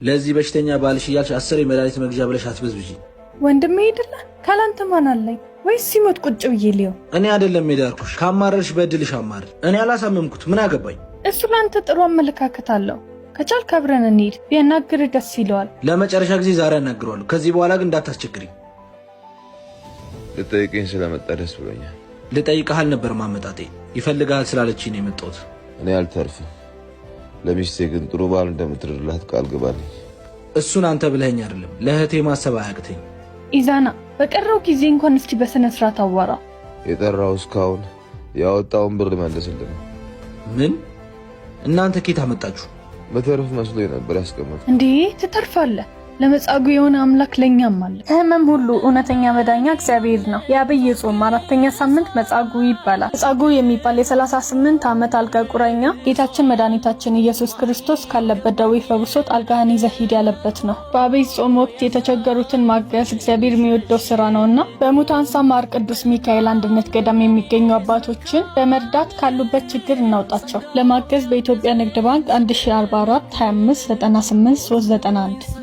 ለዚህ በሽተኛ ባልሽ እያልሽ 10 የመድኃኒት መግዣ ብለሽ አትበዝብጂ። ወንድሜ አይደለ ካላንተ ማን አለኝ? ወይስ ሲሞት ቁጭ ብዬ ሊው? እኔ አይደለም የዳርኩሽ፣ ካማረርሽ በድልሽ አማር። እኔ አላሳመምኩት፣ ምን አገባኝ? እሱ ላንተ ጥሩ አመለካከት አለው። ከቻልክ አብረን እንሂድ፣ ቢያናግር ደስ ይለዋል። ለመጨረሻ ጊዜ ዛሬ አናግረዋለሁ። ከዚህ በኋላ ግን እንዳታስቸግሪኝ። ልጠይቀኝ ስለመጣ ደስ ብሎኛል። ልጠይቅህ አልነበር ማመጣጤ፣ ይፈልጋል ስላለችኝ ነው የመጣሁት። እኔ አልተርፍም። ለሚስቴ ግን ጥሩ ባል እንደምትድርላት ቃል ግባልኝ። እሱን አንተ ብለኸኝ አይደለም፣ ለእህቴ ማሰብ አያቅተኝ። ኢዛና በቀረው ጊዜ እንኳን እስቲ በስነ ስርዓት አዋራ። የጠራው እስካሁን ያወጣውን ብር መልስልኝ። ምን? እናንተ ኬት አመጣችሁ? በተርፍ መስሎኝ ነበር ያስቀመጥኩት። እንዴ ትተርፋለህ? ለመጻጉ የሆነ አምላክ ለኛም አለ። ህመም ሁሉ እውነተኛ መዳኛ እግዚአብሔር ነው። የአብይ ጾም 4ኛ ሳምንት መጻጉ ይባላል። መጻጉ የሚባል የ38 ዓመት አልጋ ቁራኛ ጌታችን መድኃኒታችን ኢየሱስ ክርስቶስ ካለበት ደዌ ፈውሶት አልጋህን ይዘህ ሂድ ያለበት ነው። በአብይ ጾም ወቅት የተቸገሩትን ማገዝ እግዚአብሔር የሚወደው ስራ ነውና በሙታንሳ ማር ቅዱስ ሚካኤል አንድነት ገዳም የሚገኙ አባቶችን በመርዳት ካሉበት ችግር እናውጣቸው። ለማገዝ በኢትዮጵያ ንግድ ባንክ 1044 25 98 391